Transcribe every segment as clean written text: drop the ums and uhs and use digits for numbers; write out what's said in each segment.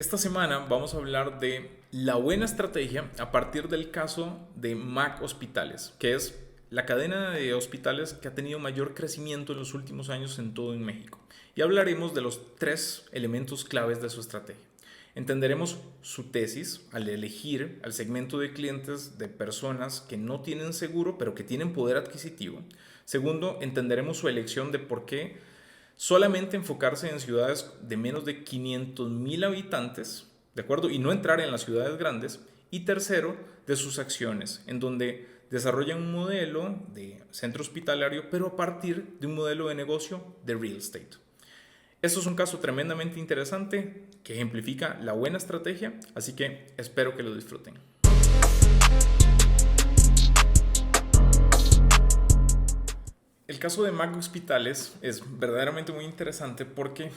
Esta semana vamos a hablar de la buena estrategia a partir del caso de Mac Hospitales, que es la cadena de hospitales que ha tenido mayor crecimiento en los últimos años en todo en México. Y hablaremos de los tres elementos claves de su estrategia. Entenderemos su tesis al elegir al segmento de clientes de personas que no tienen seguro pero que tienen poder adquisitivo. Segundo, entenderemos su elección de por qué solamente enfocarse en ciudades de menos de 500,000 habitantes, ¿de acuerdo? Y no entrar en las ciudades grandes. Y tercero, de sus acciones, en donde desarrollan un modelo de centro hospitalario, pero a partir de un modelo de negocio de real estate. Esto es un caso tremendamente interesante que ejemplifica la buena estrategia, así que espero que lo disfruten. El caso de Mac Hospitales es verdaderamente muy interesante porque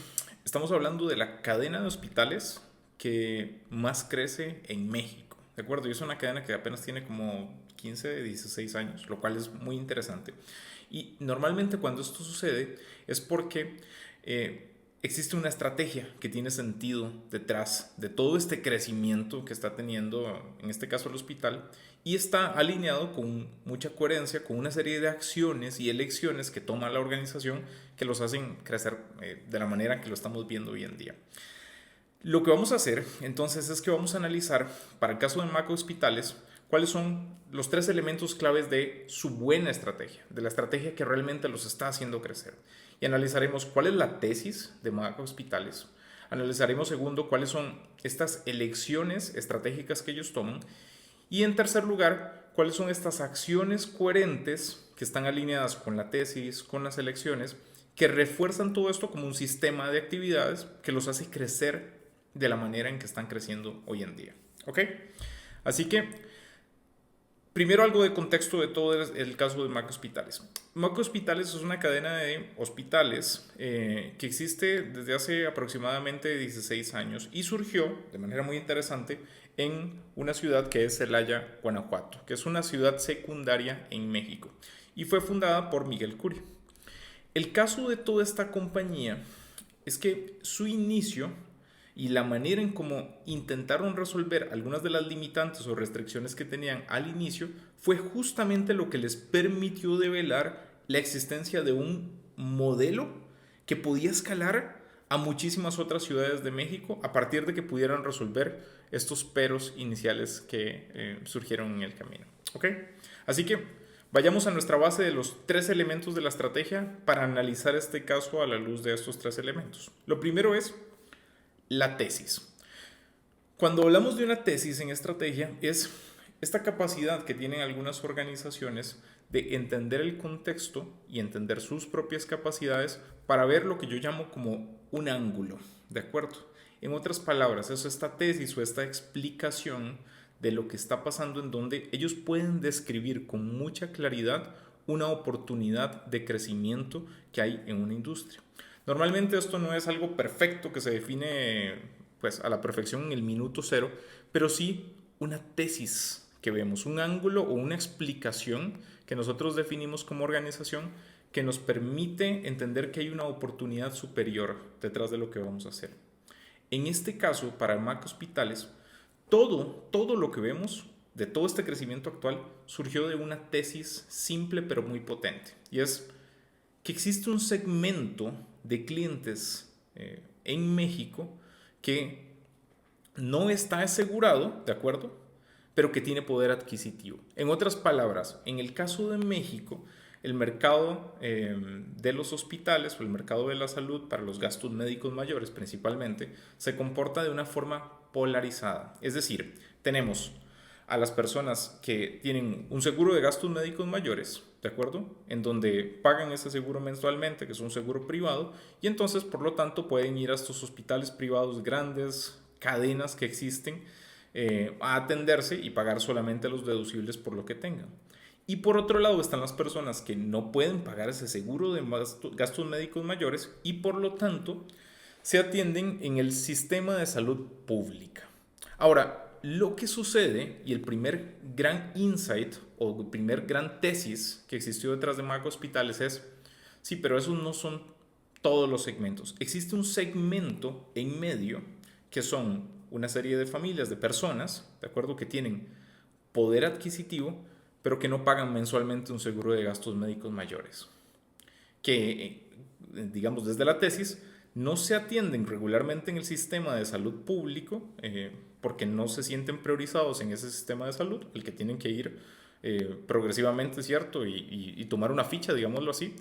estamos hablando de la cadena de hospitales que más crece en México, ¿de acuerdo? Y es una cadena que apenas tiene como 15, 16 años, lo cual es muy interesante. Y normalmente cuando esto sucede es porque existe una estrategia que tiene sentido detrás de todo este crecimiento que está teniendo, en este caso el hospital, y está alineado con mucha coherencia, con una serie de acciones y elecciones que toma la organización que los hacen crecer de la manera que lo estamos viendo hoy en día. Lo que vamos a hacer entonces es que vamos a analizar, para el caso de Mac Hospitales, cuáles son los tres elementos claves de su buena estrategia, de la estrategia que realmente los está haciendo crecer. Y analizaremos cuál es la tesis de Mac Hospitales. Analizaremos, segundo, cuáles son estas elecciones estratégicas que ellos toman. Y en tercer lugar, cuáles son estas acciones coherentes que están alineadas con la tesis, con las elecciones, que refuerzan todo esto como un sistema de actividades que los hace crecer de la manera en que están creciendo hoy en día. ¿Ok? Así que, primero algo de contexto de todo el caso de Mac Hospitales. Mac Hospitales es una cadena de hospitales que existe desde hace aproximadamente 16 años y surgió de manera muy interesante en una ciudad que es Celaya, Guanajuato, que es una ciudad secundaria en México y fue fundada por Miguel Cury. El caso de toda esta compañía es que su inicio y la manera en cómo intentaron resolver algunas de las limitantes o restricciones que tenían al inicio fue justamente lo que les permitió develar la existencia de un modelo que podía escalar a muchísimas otras ciudades de México a partir de que pudieran resolver estos peros iniciales que surgieron en el camino. ¿Ok? Así que vayamos a nuestra base de los tres elementos de la estrategia para analizar este caso a la luz de estos tres elementos. Lo primero es la tesis. Cuando hablamos de una tesis en estrategia es esta capacidad que tienen algunas organizaciones de entender el contexto y entender sus propias capacidades para ver lo que yo llamo como un ángulo, ¿de acuerdo? En otras palabras, es esta tesis o esta explicación de lo que está pasando en donde ellos pueden describir con mucha claridad una oportunidad de crecimiento que hay en una industria. Normalmente esto no es algo perfecto que se define pues a la perfección en el minuto cero, pero sí una tesis que vemos, un ángulo o una explicación que nosotros definimos como organización que nos permite entender que hay una oportunidad superior detrás de lo que vamos a hacer. En este caso, para Mac Hospitales, todo lo que vemos de todo este crecimiento actual surgió de una tesis simple pero muy potente. Y es que existe un segmento de clientes en México que no está asegurado, ¿de acuerdo? Pero que tiene poder adquisitivo. En otras palabras, en el caso de México, el mercado de los hospitales o el mercado de la salud para los gastos médicos mayores principalmente se comporta de una forma polarizada. Es decir, tenemos a las personas que tienen un seguro de gastos médicos mayores, ¿de acuerdo? En donde pagan ese seguro mensualmente, que es un seguro privado, y entonces, por lo tanto, pueden ir a estos hospitales privados grandes, cadenas que existen, a atenderse y pagar solamente los deducibles por lo que tengan. Y por otro lado están las personas que no pueden pagar ese seguro de gastos médicos mayores y por lo tanto se atienden en el sistema de salud pública. Ahora, lo que sucede y el primer gran insight o el primer gran tesis que existió detrás de Mac Hospitales es, sí, pero esos no son todos los segmentos. Existe un segmento en medio que son una serie de familias, de personas, ¿de acuerdo? Que tienen poder adquisitivo, pero que no pagan mensualmente un seguro de gastos médicos mayores. Que, digamos, desde la tesis, no se atienden regularmente en el sistema de salud público porque no se sienten priorizados en ese sistema de salud, el que tienen que ir progresivamente, ¿cierto? Y tomar una ficha, digámoslo así,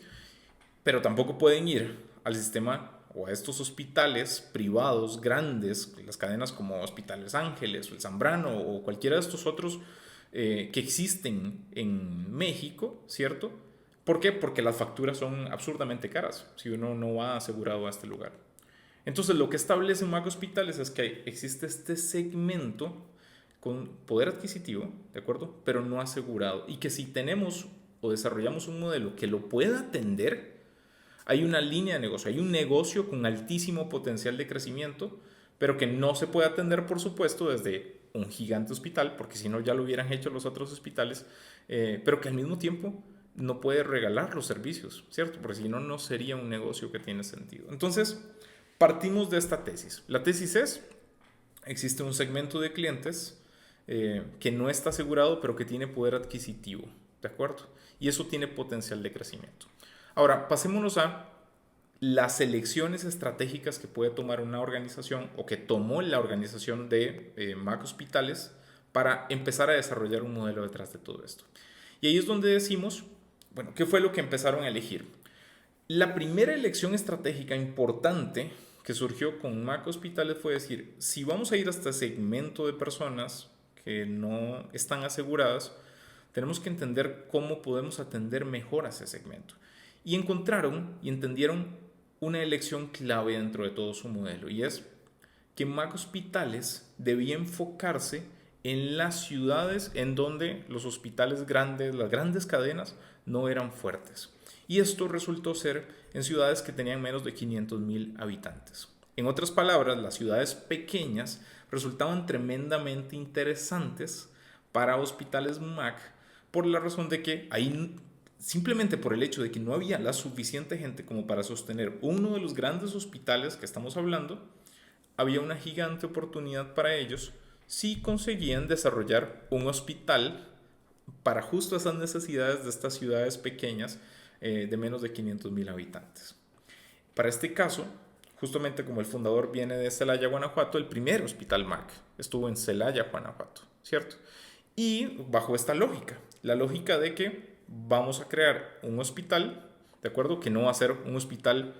pero tampoco pueden ir al sistema o a estos hospitales privados grandes, las cadenas como Hospitales Ángeles o el Zambrano o cualquiera de estos otros que existen en México, ¿cierto? ¿Por qué? Porque las facturas son absurdamente caras si uno no va asegurado a este lugar. Entonces lo que establece MAC Hospitales es que existe este segmento con poder adquisitivo, ¿de acuerdo? Pero no asegurado. Y que si tenemos o desarrollamos un modelo que lo pueda atender, hay una línea de negocio, hay un negocio con altísimo potencial de crecimiento, pero que no se puede atender, por supuesto, desde un gigante hospital, porque si no ya lo hubieran hecho los otros hospitales, pero que al mismo tiempo no puede regalar los servicios, ¿cierto? Porque si no, no sería un negocio que tiene sentido. Entonces, partimos de esta tesis. La tesis es, existe un segmento de clientes que no está asegurado, pero que tiene poder adquisitivo, ¿de acuerdo? Y eso tiene potencial de crecimiento. Ahora, pasémonos a las elecciones estratégicas que puede tomar una organización o que tomó la organización de MAC Hospitales para empezar a desarrollar un modelo detrás de todo esto. Y ahí es donde decimos, bueno, ¿qué fue lo que empezaron a elegir? La primera elección estratégica importante que surgió con MAC Hospitales fue decir, si vamos a ir a este segmento de personas que no están aseguradas, tenemos que entender cómo podemos atender mejor a ese segmento. Y encontraron y entendieron una elección clave dentro de todo su modelo, y es que MAC Hospitales debía enfocarse en las ciudades en donde los hospitales grandes, las grandes cadenas, no eran fuertes. Y esto resultó ser en ciudades que tenían menos de 500,000 habitantes. En otras palabras, las ciudades pequeñas resultaban tremendamente interesantes para hospitales MAC por la razón de que ahí, simplemente por el hecho de que no había la suficiente gente como para sostener uno de los grandes hospitales que estamos hablando, había una gigante oportunidad para ellos si conseguían desarrollar un hospital para justo esas necesidades de estas ciudades pequeñas de menos de 500,000 habitantes. Para este caso, justamente como el fundador viene de Celaya, Guanajuato, el primer hospital MAC estuvo en Celaya, Guanajuato, ¿cierto? Y bajo esta lógica, la lógica de que vamos a crear un hospital, ¿de acuerdo? Que no va a ser un hospital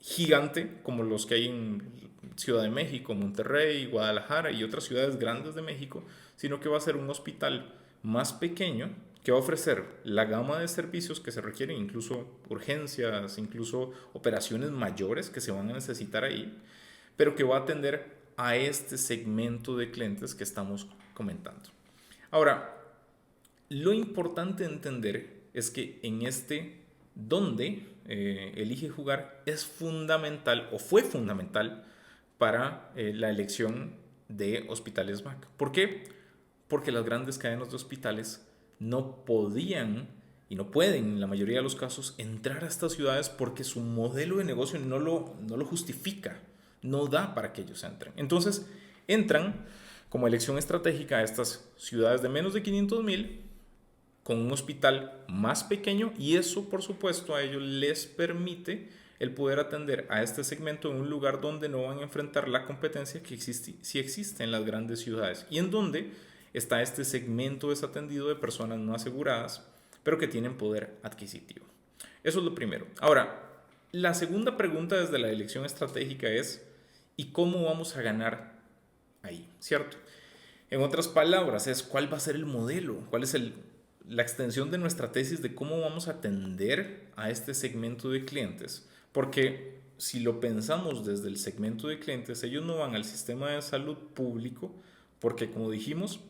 gigante como los que hay en Ciudad de México, Monterrey, Guadalajara y otras ciudades grandes de México, sino que va a ser un hospital más pequeño que va a ofrecer la gama de servicios que se requieren, incluso urgencias, incluso operaciones mayores que se van a necesitar ahí, pero que va a atender a este segmento de clientes que estamos comentando. Ahora, lo importante de entender es que en este donde elige jugar es fundamental o fue fundamental para la elección de hospitales MAC. ¿Por qué? Porque las grandes cadenas de hospitales no podían y no pueden en la mayoría de los casos entrar a estas ciudades porque su modelo de negocio no lo justifica, no da para que ellos entren. Entonces entran como elección estratégica a estas ciudades de menos de 500,000 con un hospital más pequeño, y eso por supuesto a ellos les permite el poder atender a este segmento en un lugar donde no van a enfrentar la competencia que sí existe en las grandes ciudades y en donde está este segmento desatendido de personas no aseguradas pero que tienen poder adquisitivo. Eso es lo primero. Ahora, la segunda pregunta desde la elección estratégica es ¿y cómo vamos a ganar ahí? ¿Cierto? En otras palabras, es cuál va a ser el modelo, cuál es la extensión de nuestra tesis de cómo vamos a atender a este segmento de clientes. Porque si lo pensamos desde el segmento de clientes, ellos no van al sistema de salud público porque, como dijimos,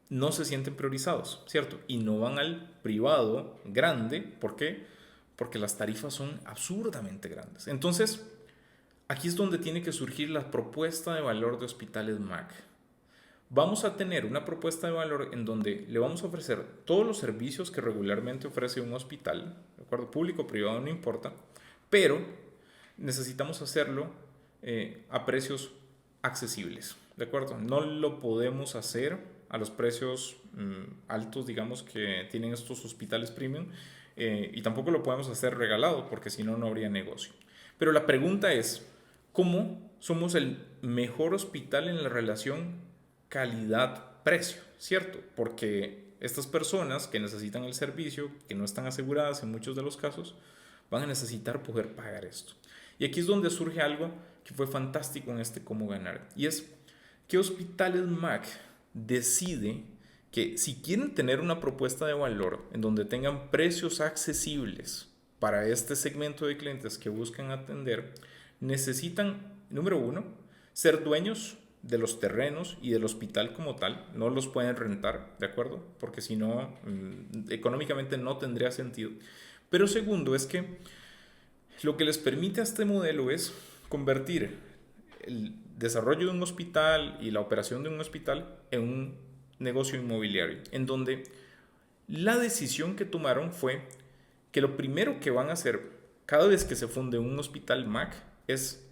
no se sienten priorizados, ¿cierto? Y no van al privado grande, ¿por qué? Porque las tarifas son absurdamente grandes. Entonces, aquí es donde tiene que surgir la propuesta de valor de Hospitales MAC. Vamos a tener una propuesta de valor en donde le vamos a ofrecer todos los servicios que regularmente ofrece un hospital, ¿de acuerdo? Público o privado, no importa, pero necesitamos hacerlo a precios accesibles, ¿de acuerdo? No lo podemos hacer a los precios altos, digamos, que tienen estos hospitales premium, y tampoco lo podemos hacer regalado, porque si no, no habría negocio. Pero la pregunta es, ¿cómo somos el mejor hospital en la relación calidad-precio? ¿Cierto? Porque estas personas que necesitan el servicio, que no están aseguradas en muchos de los casos, van a necesitar poder pagar esto. Y aquí es donde surge algo que fue fantástico en este Cómo Ganar. Y es que Hospitales MAC decide que si quieren tener una propuesta de valor en donde tengan precios accesibles para este segmento de clientes que buscan atender, necesitan, número uno, ser dueños de los terrenos y del hospital como tal. No los pueden rentar, ¿de acuerdo? Porque si no, económicamente no tendría sentido. Pero segundo es que lo que les permite a este modelo es convertir el desarrollo de un hospital y la operación de un hospital en un negocio inmobiliario, en donde la decisión que tomaron fue que lo primero que van a hacer cada vez que se funde un hospital MAC es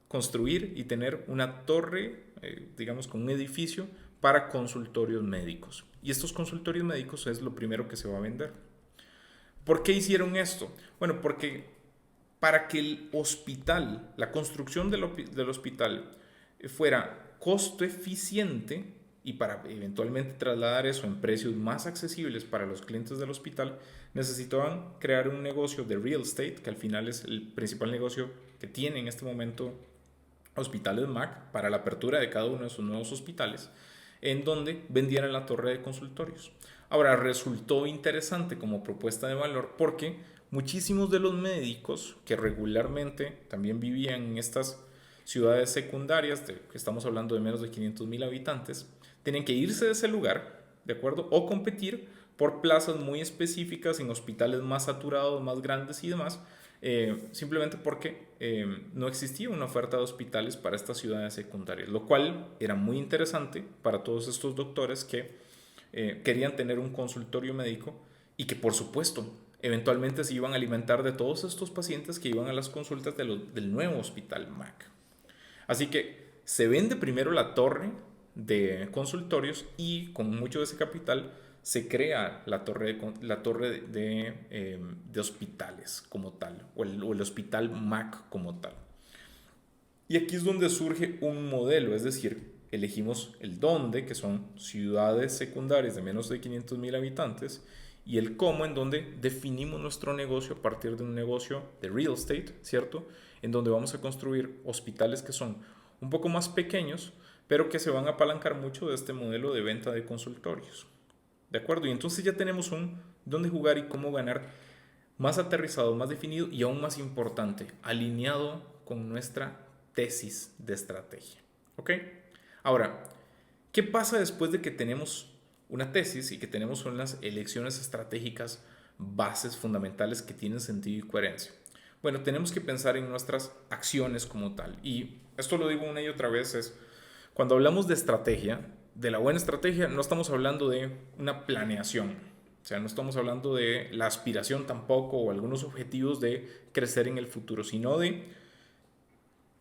construir y tener una torre, digamos, con un edificio para consultorios médicos. Y estos consultorios médicos es lo primero que se va a vender. ¿Por qué hicieron esto? Bueno, porque para que el hospital, la construcción del hospital fuera costo eficiente y para eventualmente trasladar eso en precios más accesibles para los clientes del hospital, necesitaban crear un negocio de real estate, que al final es el principal negocio que tiene en este momento Hospitales MAC para la apertura de cada uno de sus nuevos hospitales, en donde vendieran la torre de consultorios. Ahora, resultó interesante como propuesta de valor porque muchísimos de los médicos que regularmente también vivían en estas ciudades secundarias, que estamos hablando de menos de 500,000 habitantes, tienen que irse de ese lugar, ¿de acuerdo? O competir por plazas muy específicas en hospitales más saturados, más grandes y demás, simplemente porque no existía una oferta de hospitales para estas ciudades secundarias, lo cual era muy interesante para todos estos doctores que querían tener un consultorio médico y que, por supuesto, eventualmente se iban a alimentar de todos estos pacientes que iban a las consultas del nuevo hospital MAC. Así que se vende primero la torre de consultorios y con mucho de ese capital se crea la torre de hospitales como tal, o el hospital MAC como tal. Y aquí es donde surge un modelo, es decir, elegimos el dónde, que son ciudades secundarias de menos de 500,000 habitantes, y el cómo, en donde definimos nuestro negocio a partir de un negocio de real estate, ¿cierto? En donde vamos a construir hospitales que son un poco más pequeños, pero que se van a apalancar mucho de este modelo de venta de consultorios. ¿De acuerdo? Y entonces ya tenemos un dónde jugar y cómo ganar más aterrizado, más definido y aún más importante, alineado con nuestra tesis de estrategia. ¿Ok? Ahora, ¿qué pasa después de que tenemos una tesis y que tenemos unas elecciones estratégicas, bases fundamentales que tienen sentido y coherencia? Bueno, tenemos que pensar en nuestras acciones como tal. Y esto lo digo una y otra vez, es cuando hablamos de estrategia, de la buena estrategia, no estamos hablando de una planeación. O sea, no estamos hablando de la aspiración tampoco o algunos objetivos de crecer en el futuro, sino de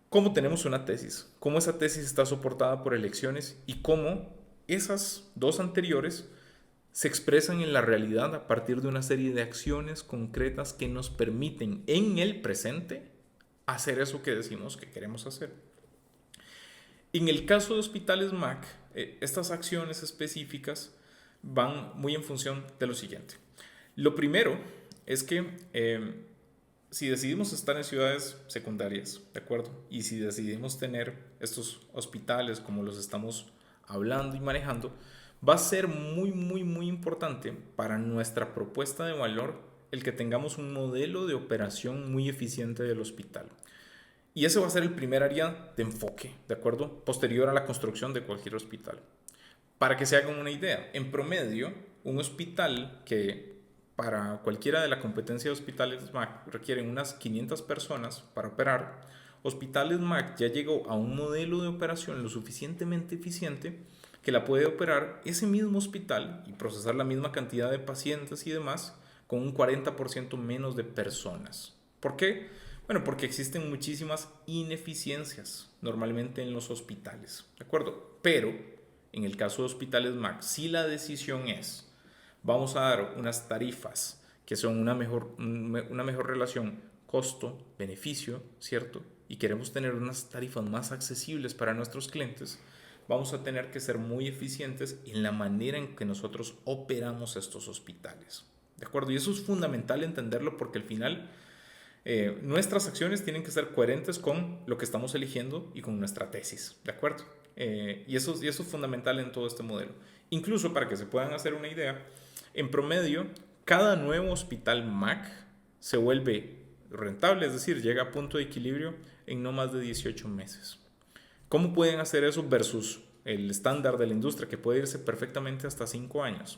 cómo tenemos una tesis, cómo esa tesis está soportada por elecciones y cómo esas dos anteriores se expresan en la realidad a partir de una serie de acciones concretas que nos permiten en el presente hacer eso que decimos que queremos hacer. En el caso de Hospitales MAC, estas acciones específicas van muy en función de lo siguiente. Lo primero es que si decidimos estar en ciudades secundarias, ¿de acuerdo? Y si decidimos tener estos hospitales como los estamos hablando y manejando, va a ser muy, muy, muy importante para nuestra propuesta de valor el que tengamos un modelo de operación muy eficiente del hospital. Y ese va a ser el primer área de enfoque, ¿de acuerdo? Posterior a la construcción de cualquier hospital. Para que se hagan una idea, en promedio, un hospital que para cualquiera de la competencia de hospitales MAC requieren unas 500 personas para operar, Hospitales MAC ya llegó a un modelo de operación lo suficientemente eficiente que la puede operar ese mismo hospital y procesar la misma cantidad de pacientes y demás con un 40% menos de personas. ¿Por qué? Bueno, porque existen muchísimas ineficiencias normalmente en los hospitales, ¿de acuerdo? Pero en el caso de hospitales MAC, si la decisión es, vamos a dar unas tarifas que son una mejor relación costo-beneficio, ¿cierto? Y queremos tener unas tarifas más accesibles para nuestros clientes, vamos a tener que ser muy eficientes en la manera en que nosotros operamos estos hospitales. ¿De acuerdo? Y eso es fundamental entenderlo porque al final nuestras acciones tienen que ser coherentes con lo que estamos eligiendo y con nuestra tesis. ¿De acuerdo? Y eso es fundamental en todo este modelo. Incluso para que se puedan hacer una idea, en promedio, cada nuevo hospital MAC se vuelve rentable, es decir, llega a punto de equilibrio en no más de 18 meses. ¿Cómo pueden hacer eso versus el estándar de la industria que puede irse perfectamente hasta 5 años?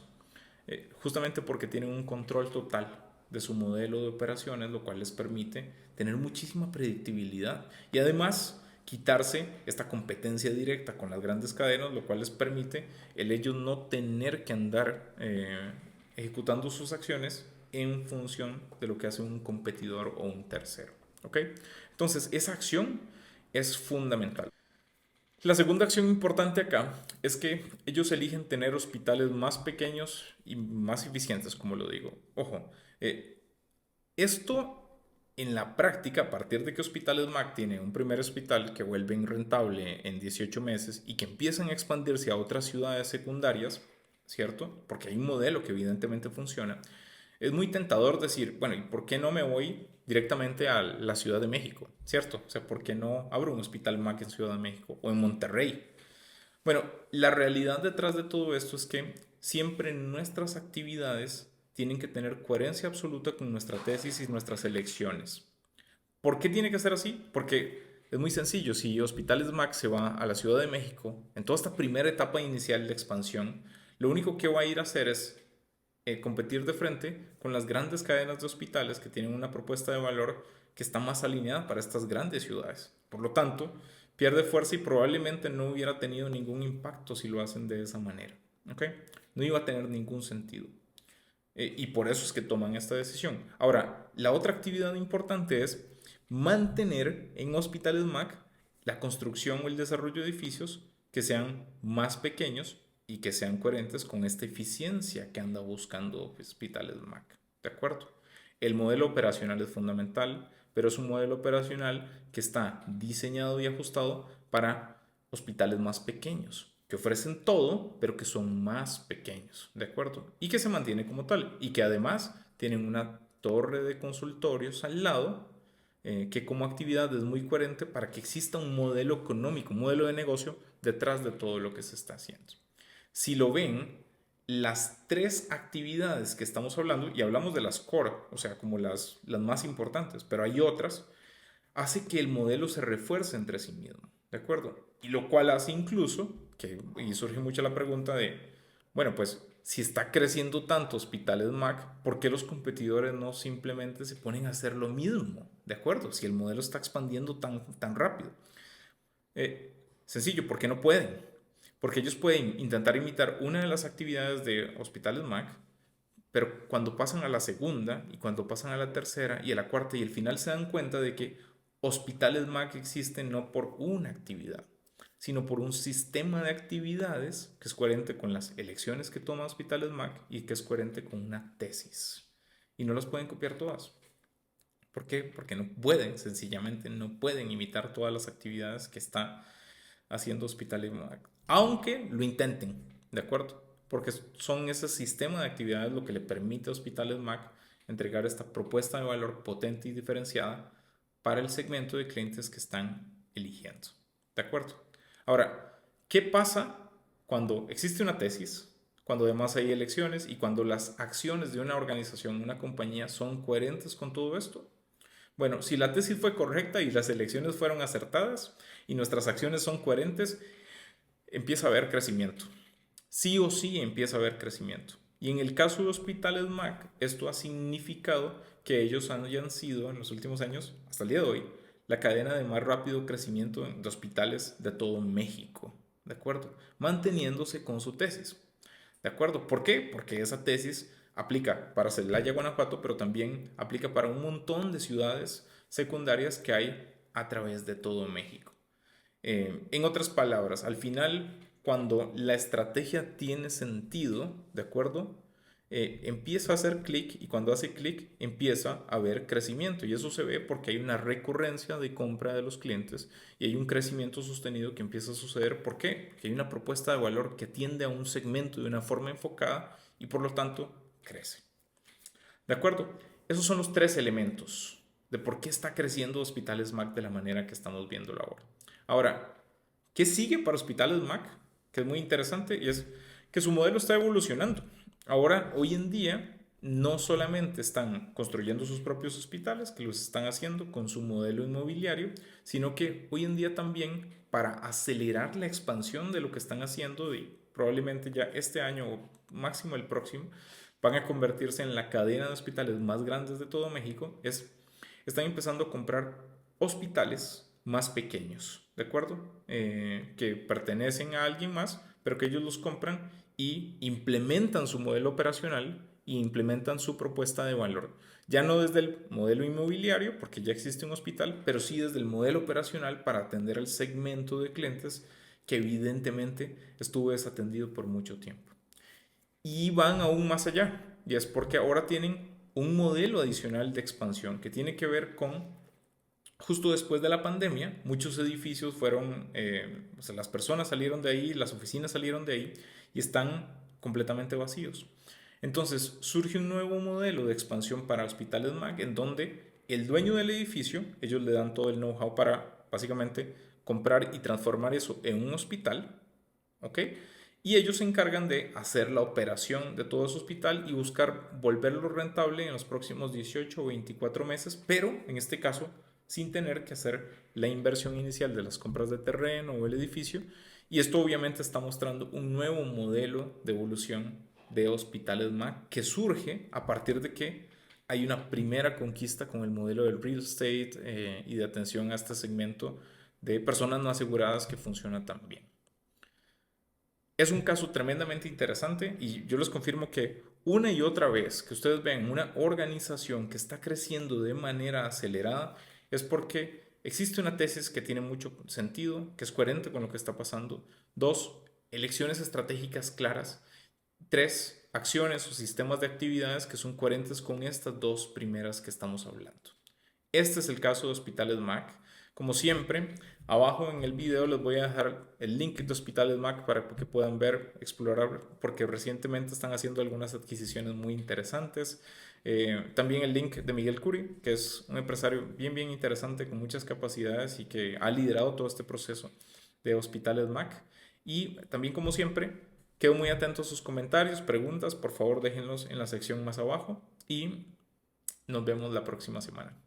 Justamente porque tienen un control total de su modelo de operaciones, lo cual les permite tener muchísima predictibilidad y además quitarse esta competencia directa con las grandes cadenas, lo cual les permite el ellos no tener que andar ejecutando sus acciones en función de lo que hace un competidor o un tercero. ¿Ok? Entonces, esa acción es fundamental. La segunda acción importante acá es que ellos eligen tener hospitales más pequeños y más eficientes, como lo digo. Ojo, eh, esto en la práctica, a partir de que Hospitales MAC tiene un primer hospital que vuelven rentable en 18 meses y que empiezan a expandirse a otras ciudades secundarias, ¿cierto? Porque hay un modelo que evidentemente funciona. Es muy tentador decir, bueno, ¿y por qué no me voy directamente a la Ciudad de México? ¿Cierto? O sea, ¿por qué no abro un hospital MAC en Ciudad de México o en Monterrey? Bueno, la realidad detrás de todo esto es que siempre nuestras actividades tienen que tener coherencia absoluta con nuestra tesis y nuestras elecciones. ¿Por qué tiene que ser así? Porque es muy sencillo. Si Hospitales MAC se va a la Ciudad de México, en toda esta primera etapa inicial de expansión, lo único que va a ir a hacer es competir de frente con las grandes cadenas de hospitales que tienen una propuesta de valor que está más alineada para estas grandes ciudades. Por lo tanto, pierde fuerza y probablemente no hubiera tenido ningún impacto si lo hacen de esa manera. ¿Ok? No iba a tener ningún sentido. Y por eso es que toman esta decisión. Ahora, la otra actividad importante es mantener en hospitales MAC la construcción o el desarrollo de edificios que sean más pequeños y que sean coherentes con esta eficiencia que anda buscando hospitales MAC. ¿De acuerdo? El modelo operacional es fundamental, pero es un modelo operacional que está diseñado y ajustado para hospitales más pequeños, que ofrecen todo, pero que son más pequeños, ¿de acuerdo? Y que se mantiene como tal, y que además tienen una torre de consultorios al lado, que como actividad es muy coherente para que exista un modelo económico, un modelo de negocio detrás de todo lo que se está haciendo. Si lo ven, las tres actividades que estamos hablando, y hablamos de las core, o sea, como las más importantes, pero hay otras, hace que el modelo se refuerce entre sí mismo, ¿de acuerdo? Y lo cual hace incluso, y surge mucho la pregunta de, bueno, pues si está creciendo tanto hospitales MAC, ¿por qué los competidores no simplemente se ponen a hacer lo mismo? ¿De acuerdo? Si el modelo está expandiendo tan rápido. Sencillo, porque no pueden. Porque ellos pueden intentar imitar una de las actividades de hospitales MAC, pero cuando pasan a la segunda y cuando pasan a la tercera y a la cuarta y al final se dan cuenta de que hospitales MAC existen no por una actividad, sino por un sistema de actividades que es coherente con las elecciones que toma Hospitales MAC y que es coherente con una tesis. Y no las pueden copiar todas. ¿Por qué? Porque no pueden, sencillamente no pueden imitar todas las actividades que está haciendo Hospitales MAC. Aunque lo intenten, ¿de acuerdo? Porque son ese sistema de actividades lo que le permite a Hospitales MAC entregar esta propuesta de valor potente y diferenciada para el segmento de clientes que están eligiendo. ¿De acuerdo? Ahora, ¿qué pasa cuando existe una tesis, cuando además hay elecciones y cuando las acciones de una organización, una compañía son coherentes con todo esto? Bueno, si la tesis fue correcta y las elecciones fueron acertadas y nuestras acciones son coherentes, empieza a haber crecimiento. Sí o sí empieza a haber crecimiento. Y en el caso de Hospitales MAC, esto ha significado que ellos hayan sido en los últimos años, hasta el día de hoy, la cadena de más rápido crecimiento de hospitales de todo México. ¿De acuerdo? Manteniéndose con su tesis. ¿De acuerdo? ¿Por qué? Porque esa tesis aplica para Celaya, Guanajuato, pero también aplica para un montón de ciudades secundarias que hay a través de todo México. En otras palabras, al final, cuando la estrategia tiene sentido, ¿de acuerdo? Empieza a hacer clic y cuando hace clic empieza a haber crecimiento y eso se ve porque hay una recurrencia de compra de los clientes y hay un crecimiento sostenido que empieza a suceder. ¿Por qué? Porque hay una propuesta de valor que atiende a un segmento de una forma enfocada y por lo tanto crece. ¿De acuerdo? Esos son los tres elementos de por qué está creciendo Hospitales MAC de la manera que estamos viéndolo ahora. Ahora, ¿qué sigue para Hospitales MAC? Que es muy interesante y es que su modelo está evolucionando. Ahora, hoy en día, no solamente están construyendo sus propios hospitales, que los están haciendo con su modelo inmobiliario, sino que hoy en día también, para acelerar la expansión de lo que están haciendo, y probablemente ya este año o máximo el próximo, van a convertirse en la cadena de hospitales más grandes de todo México, están empezando a comprar hospitales más pequeños, ¿de acuerdo? Que pertenecen a alguien más, pero que ellos los compran y implementan su modelo operacional e implementan su propuesta de valor. Ya no desde el modelo inmobiliario, porque ya existe un hospital, pero sí desde el modelo operacional para atender al segmento de clientes que evidentemente estuvo desatendido por mucho tiempo. Y van aún más allá, y es porque ahora tienen un modelo adicional de expansión que tiene que ver con, justo después de la pandemia, muchos edificios fueron, o sea, las personas salieron de ahí, las oficinas salieron de ahí y están completamente vacíos. Entonces surge un nuevo modelo de expansión para Hospitales MAC en donde el dueño del edificio, ellos le dan todo el know-how para básicamente comprar y transformar eso en un hospital, ¿ok? Y ellos se encargan de hacer la operación de todo ese hospital y buscar volverlo rentable en los próximos 18 o 24 meses, pero en este caso sin tener que hacer la inversión inicial de las compras de terreno o el edificio. Y esto obviamente está mostrando un nuevo modelo de evolución de Hospitales MAC que surge a partir de que hay una primera conquista con el modelo del real estate y de atención a este segmento de personas no aseguradas que funciona tan bien. Es un caso tremendamente interesante y yo les confirmo que una y otra vez que ustedes ven una organización que está creciendo de manera acelerada es porque existe una tesis que tiene mucho sentido, que es coherente con lo que está pasando. Dos, elecciones estratégicas claras. Tres, acciones o sistemas de actividades que son coherentes con estas dos primeras que estamos hablando. Este es el caso de Hospitales MAC. Como siempre, abajo en el video les voy a dejar el link de Hospitales MAC para que puedan ver, explorar, porque recientemente están haciendo algunas adquisiciones muy interesantes. También el link de Miguel Curi, que es un empresario bien interesante con muchas capacidades y que ha liderado todo este proceso de Hospitales MAC. Y también, como siempre, quedo muy atento a sus comentarios, preguntas, por favor déjenlos en la sección más abajo y nos vemos la próxima semana.